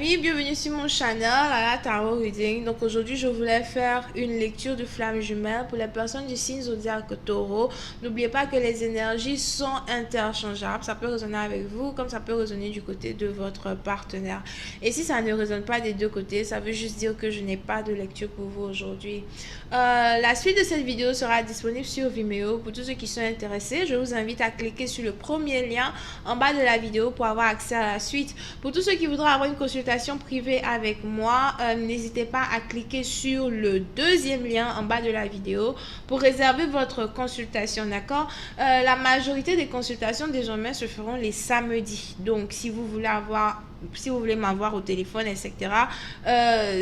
amis, bienvenue sur mon channel à la Tarot Reading. Donc aujourd'hui je voulais faire une lecture de flamme jumelle pour les personnes du signe zodiaque Taureau. N'oubliez pas que les énergies sont interchangeables, ça peut résonner avec vous comme ça peut résonner du côté de votre partenaire. Et si ça ne résonne pas des deux côtés, ça veut juste dire que je n'ai pas de lecture pour vous aujourd'hui. La suite de cette vidéo sera disponible sur Vimeo pour tous ceux qui sont intéressés. Je vous invite à cliquer sur le premier lien en bas de la vidéo pour avoir accès à la suite. Pour tous ceux qui voudraient avoir une consultation privée avec moi, n'hésitez pas à cliquer sur le deuxième lien en bas de la vidéo pour réserver votre consultation, d'accord? La majorité des consultations désormais se feront les samedis. Donc, si vous voulez m'avoir au téléphone, etc.,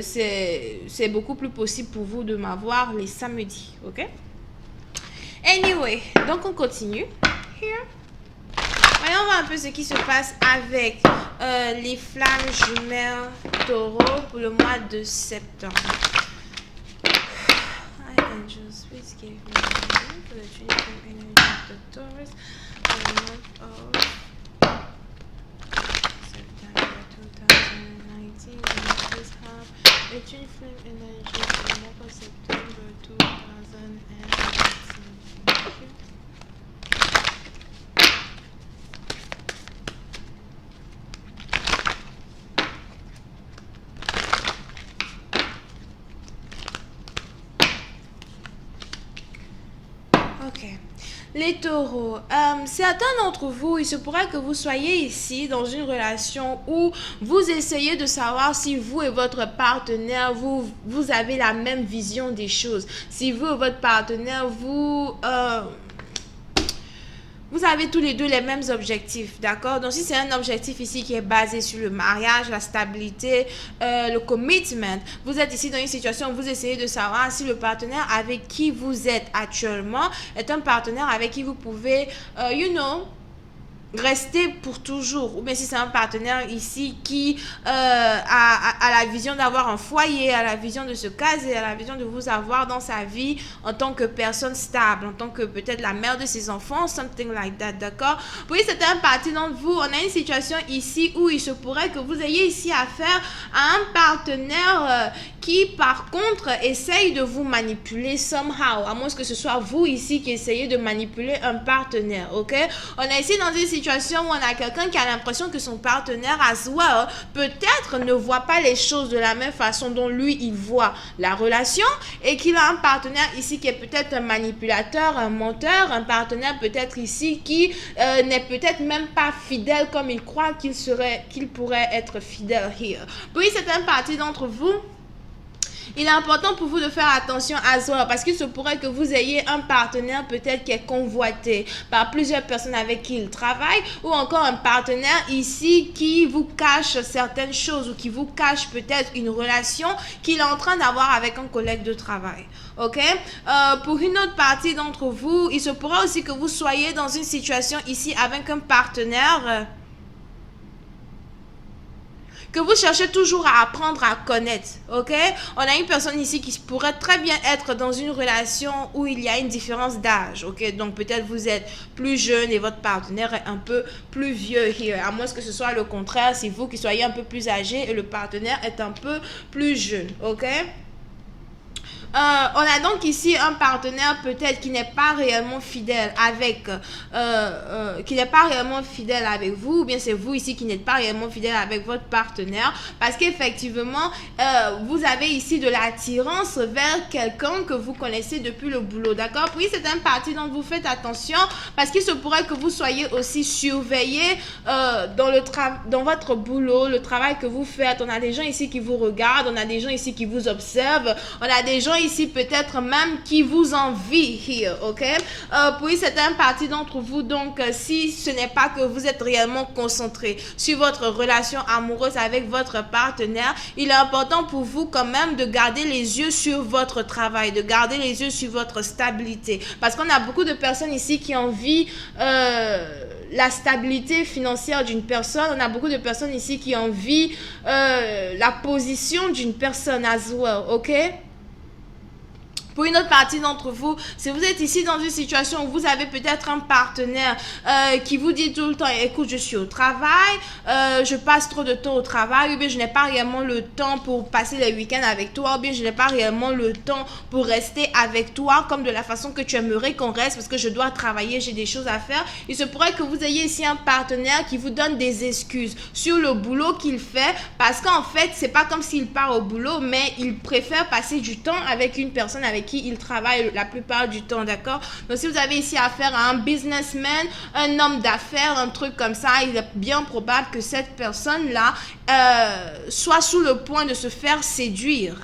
c'est beaucoup plus possible pour vous de m'avoir les samedis, ok? Anyway, donc on continue. Here. Voyons voir un peu ce qui se passe avec les flammes jumelles Taureau pour le mois de septembre. Hi angels, please give me a reading for the trinity energy of the Taurus for the month of September 2019. And please have a twin flame energy for the month of September 2019. Thank you. Ok. Les taureaux, certains d'entre vous, il se pourrait que vous soyez ici dans une relation où vous essayez de savoir si vous et votre partenaire, vous avez la même vision des choses. Si vous et votre partenaire, vous avez tous les deux les mêmes objectifs, d'accord? Donc, si c'est un objectif ici qui est basé sur le mariage, la stabilité, le commitment, vous êtes ici dans une situation où vous essayez de savoir si le partenaire avec qui vous êtes actuellement est un partenaire avec qui vous pouvez, rester pour toujours, ou bien si c'est un partenaire ici qui a la vision d'avoir un foyer, a la vision de se caser, a la vision de vous avoir dans sa vie en tant que personne stable, en tant que peut-être la mère de ses enfants, something like that, d'accord? Oui, c'est un parti d'entre vous, on a une situation ici où il se pourrait que vous ayez ici affaire à un partenaire qui par contre essaye de vous manipuler somehow, à moins que ce soit vous ici qui essayez de manipuler un partenaire, ok? On est ici dans une situation où on a quelqu'un qui a l'impression que son partenaire as well peut-être ne voit pas les choses de la même façon dont lui il voit la relation, et qu'il a un partenaire ici qui est peut-être un manipulateur, un menteur, un partenaire peut-être ici qui n'est peut-être même pas fidèle comme il croit qu'il pourrait être fidèle here. Puis c'est un parti d'entre vous. Il est important pour vous de faire attention à ça parce qu'il se pourrait que vous ayez un partenaire peut-être qui est convoité par plusieurs personnes avec qui il travaille, ou encore un partenaire ici qui vous cache certaines choses ou qui vous cache peut-être une relation qu'il est en train d'avoir avec un collègue de travail. Ok? Pour une autre partie d'entre vous, il se pourrait aussi que vous soyez dans une situation ici avec un partenaire que vous cherchez toujours à apprendre à connaître, ok? On a une personne ici qui pourrait très bien être dans une relation où il y a une différence d'âge, ok? Donc peut-être vous êtes plus jeune et votre partenaire est un peu plus vieux here, à moins que ce soit le contraire, si vous qui soyez un peu plus âgé et le partenaire est un peu plus jeune, ok? On a donc ici un partenaire peut-être qui n'est pas réellement fidèle avec vous, ou bien c'est vous ici qui n'êtes pas réellement fidèle avec votre partenaire, parce qu'effectivement vous avez ici de l'attirance vers quelqu'un que vous connaissez depuis le boulot, d'accord? Puis c'est un parti dont vous faites attention parce qu'il se pourrait que vous soyez aussi surveillé dans votre boulot, le travail que vous faites. On a des gens ici qui vous regardent, on a des gens ici qui vous observent, on a des gens ici peut-être même qui vous envie here, ok? Puis c'est un parti d'entre vous, donc si ce n'est pas que vous êtes réellement concentré sur votre relation amoureuse avec votre partenaire, il est important pour vous quand même de garder les yeux sur votre travail, de garder les yeux sur votre stabilité, parce qu'on a beaucoup de personnes ici qui envient la stabilité financière d'une personne. On a beaucoup de personnes ici qui envient la position d'une personne as well, ok? Pour une autre partie d'entre vous, si vous êtes ici dans une situation où vous avez peut-être un partenaire qui vous dit tout le temps, écoute, je suis au travail, je passe trop de temps au travail, ou bien je n'ai pas réellement le temps pour passer les week-ends avec toi, ou bien je n'ai pas réellement le temps pour rester avec toi comme de la façon que tu aimerais qu'on reste parce que je dois travailler, j'ai des choses à faire. Il se pourrait que vous ayez ici un partenaire qui vous donne des excuses sur le boulot qu'il fait parce qu'en fait, c'est pas comme s'il part au boulot, mais il préfère passer du temps avec une personne avec qui il travaille la plupart du temps, d'accord? Donc, si vous avez ici affaire à un businessman, un homme d'affaires, un truc comme ça, il est bien probable que cette personne-là soit sous le point de se faire séduire.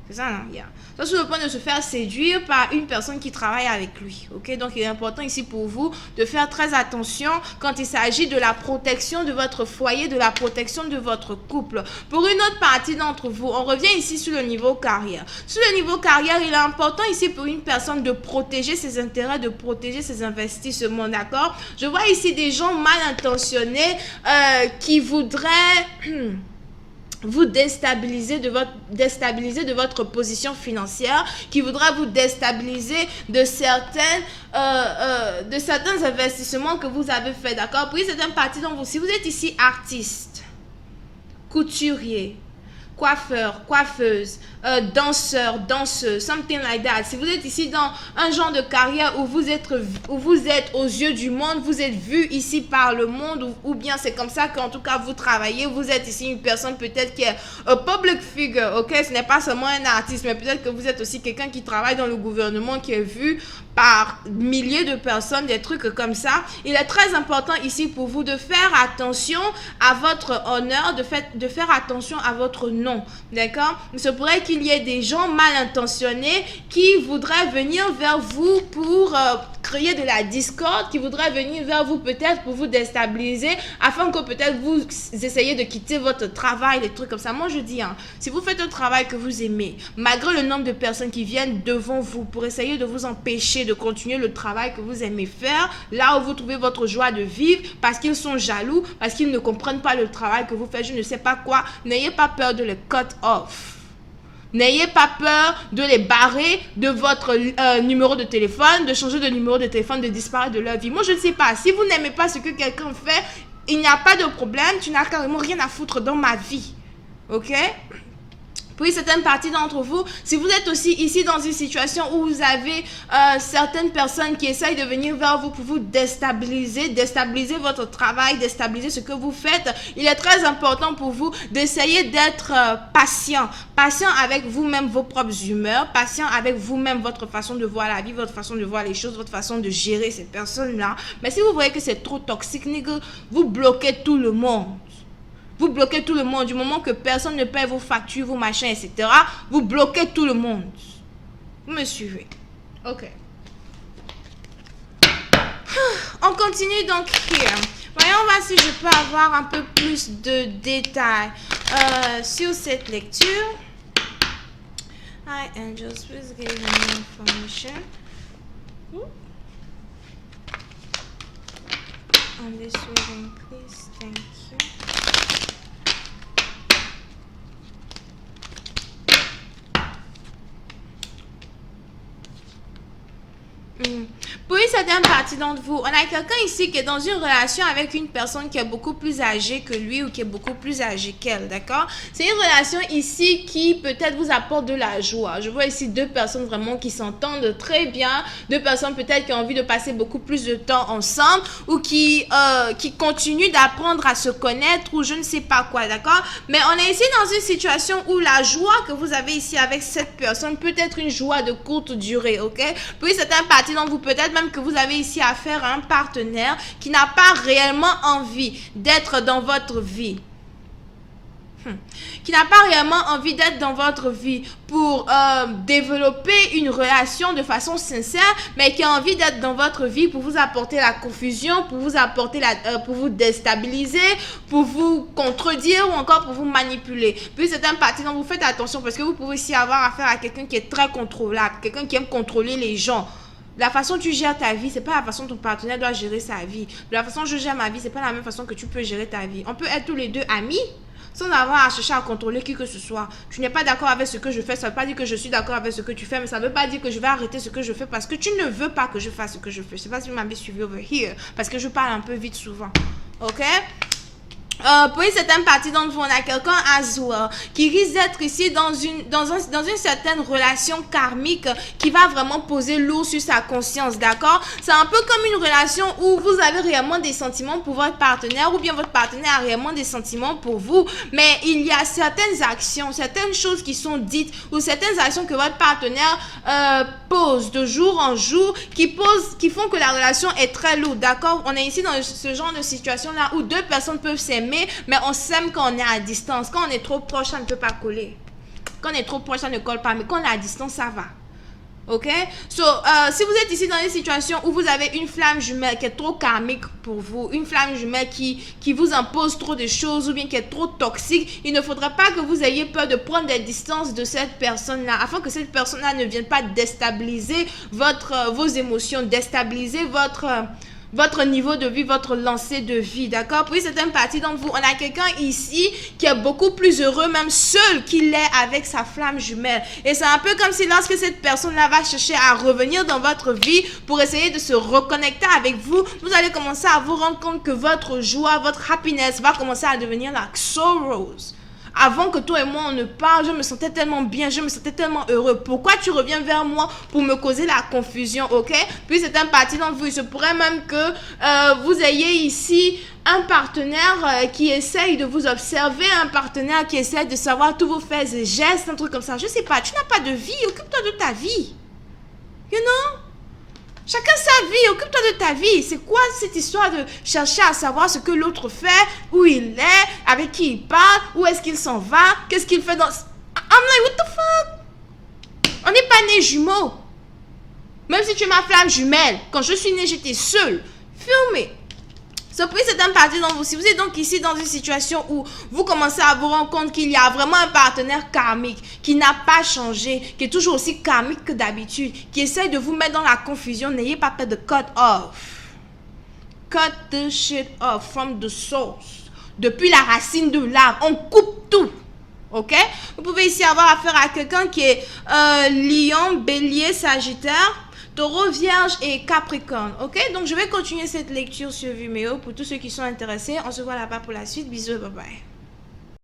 C'est ça, non? Yeah. Soit sur le point de se faire séduire par une personne qui travaille avec lui. Ok, donc il est important ici pour vous de faire très attention quand il s'agit de la protection de votre foyer, de la protection de votre couple. Pour une autre partie d'entre vous, on revient ici sur le niveau carrière. Sur le niveau carrière, il est important ici pour une personne de protéger ses intérêts, de protéger ses investissements, d'accord? Je vois ici des gens mal intentionnés qui voudraient vous déstabiliser de votre position financière, qui voudra vous déstabiliser de certains investissements que vous avez fait, d'accord? Pour certaines parties d'entre vous, si vous êtes ici artiste, couturier, coiffeur, coiffeuse, danseur, danseuse, something like that. Si vous êtes ici dans un genre de carrière où vous êtes aux yeux du monde, vous êtes vu ici par le monde, ou bien c'est comme ça qu'en tout cas vous travaillez, vous êtes ici une personne peut-être qui est un public figure, ok? Ce n'est pas seulement un artiste, mais peut-être que vous êtes aussi quelqu'un qui travaille dans le gouvernement, qui est vu par milliers de personnes, des trucs comme ça. Il est très important ici pour vous de faire attention à votre honneur, de faire attention à votre nom, d'accord? Il se pourrait qu'il y ait des gens mal intentionnés qui voudraient venir vers vous pour créer de la discorde, qui voudraient venir vers vous peut-être pour vous déstabiliser, afin que peut-être vous essayiez de quitter votre travail, des trucs comme ça. Moi je dis, si vous faites un travail que vous aimez, malgré le nombre de personnes qui viennent devant vous pour essayer de vous empêcher de continuer le travail que vous aimez faire, là où vous trouvez votre joie de vivre, parce qu'ils sont jaloux, parce qu'ils ne comprennent pas le travail que vous faites, je ne sais pas quoi, n'ayez pas peur de les cut off. N'ayez pas peur de les barrer de votre numéro de téléphone, de changer de numéro de téléphone, de disparaître de leur vie. Moi, je ne sais pas. Si vous n'aimez pas ce que quelqu'un fait, il n'y a pas de problème. Tu n'as carrément rien à foutre dans ma vie. Ok? Pour certaines parties d'entre vous, si vous êtes aussi ici dans une situation où vous avez certaines personnes qui essayent de venir vers vous pour vous déstabiliser votre travail, déstabiliser ce que vous faites, il est très important pour vous d'essayer d'être patient avec vous-même, vos propres humeurs, patient avec vous-même, votre façon de voir la vie, votre façon de voir les choses, votre façon de gérer ces personnes-là. Mais si vous voyez que c'est trop toxique, vous bloquez tout le monde. Vous bloquez tout le monde. Du moment que personne ne paie vos factures, vos machins, etc., vous bloquez tout le monde. Vous me suivez? Ok. On continue donc here. Voyons voir si je peux avoir un peu plus de détails sur cette lecture. Hi angels, please give me information on this reading, please. Thank you. Pour une certaine partie d'entre vous, on a quelqu'un ici qui est dans une relation avec une personne qui est beaucoup plus âgée que lui ou qui est beaucoup plus âgée qu'elle, d'accord? C'est une relation ici qui peut-être vous apporte de la joie. Je vois ici deux personnes vraiment qui s'entendent très bien, deux personnes peut-être qui ont envie de passer beaucoup plus de temps ensemble ou qui continuent d'apprendre à se connaître ou je ne sais pas quoi, d'accord? Mais on est ici dans une situation où la joie que vous avez ici avec cette personne peut être une joie de courte durée, ok? Pour une certaine partie d'entre vous, peut-être même que vous avez ici affaire à un partenaire qui n'a pas réellement envie d'être dans votre vie. Qui n'a pas réellement envie d'être dans votre vie pour développer une relation de façon sincère, mais qui a envie d'être dans votre vie pour vous apporter la confusion, pour vous apporter pour vous déstabiliser, pour vous contredire ou encore pour vous manipuler. Puis c'est un parti dont vous faites attention parce que vous pouvez aussi avoir affaire à quelqu'un qui est très contrôlable, quelqu'un qui aime contrôler les gens. La façon dont tu gères ta vie, c'est pas la façon dont ton partenaire doit gérer sa vie. De la façon dont je gère ma vie, c'est pas la même façon que tu peux gérer ta vie. On peut être tous les deux amis, sans avoir à chercher à contrôler qui que ce soit. Tu n'es pas d'accord avec ce que je fais, ça ne veut pas dire que je suis d'accord avec ce que tu fais, mais ça ne veut pas dire que je vais arrêter ce que je fais parce que tu ne veux pas que je fasse ce que je fais. Je ne sais pas si vous m'avez suivi over here, parce que je parle un peu vite souvent. Ok? Pour une certaine partie d'entre vous, on a quelqu'un as well, qui risque d'être ici dans une certaine relation karmique qui va vraiment poser lourd sur sa conscience, d'accord? C'est un peu comme une relation où vous avez réellement des sentiments pour votre partenaire ou bien votre partenaire a réellement des sentiments pour vous, mais il y a certaines actions, certaines choses qui sont dites ou certaines actions que votre partenaire pose de jour en jour qui font que la relation est très lourde, d'accord? On est ici dans ce genre de situation-là où deux personnes peuvent s'aimer, mais on s'aime quand on est à distance. Quand on est trop proche, ça ne peut pas coller. Quand on est trop proche, ça ne colle pas. Mais quand on est à distance, ça va. Ok? So, si vous êtes ici dans une situation où vous avez une flamme jumelle qui est trop karmique pour vous, une flamme jumelle qui vous impose trop de choses ou bien qui est trop toxique, il ne faudra pas que vous ayez peur de prendre des distances de cette personne-là afin que cette personne-là ne vienne pas déstabiliser vos émotions, déstabiliser votre niveau de vie, votre lancée de vie, d'accord? Pour une certaine partie d'entre vous, on a quelqu'un ici qui est beaucoup plus heureux, même seul qu'il est avec sa flamme jumelle. Et c'est un peu comme si lorsque cette personne-là va chercher à revenir dans votre vie pour essayer de se reconnecter avec vous, vous allez commencer à vous rendre compte que votre joie, votre happiness va commencer à devenir like sorrows. Avant que toi et moi on ne parle, je me sentais tellement bien, je me sentais tellement heureux. Pourquoi tu reviens vers moi pour me causer la confusion, ok? Puis c'est un parti d'entre vous. Il se pourrait même que vous ayez ici un partenaire qui essaye de vous observer, un partenaire qui essaie de savoir tous vos faits et gestes, un truc comme ça. Je sais pas, tu n'as pas de vie, occupe-toi de ta vie. You know? Chacun sa vie, occupe-toi de ta vie. C'est quoi cette histoire de chercher à savoir ce que l'autre fait, où il est, avec qui il parle, où est-ce qu'il s'en va, qu'est-ce qu'il fait dans... I'm like, what the fuck? On n'est pas nés jumeaux. Même si tu es ma flamme jumelle, quand je suis née, j'étais seule. Feel me. C'est un parti dans vous. Si vous êtes donc ici dans une situation où vous commencez à vous rendre compte qu'il y a vraiment un partenaire karmique qui n'a pas changé, qui est toujours aussi karmique que d'habitude, qui essaie de vous mettre dans la confusion, n'ayez pas peur de cut off. Cut the shit off from the source. Depuis la racine de l'arbre, on coupe tout. Ok? Vous pouvez ici avoir affaire à quelqu'un qui est Lion, Bélier, Sagittaire, Taureau, Vierge et Capricorne. Ok? Donc, je vais continuer cette lecture sur Vimeo pour tous ceux qui sont intéressés. On se voit là-bas pour la suite. Bisous et bye bye.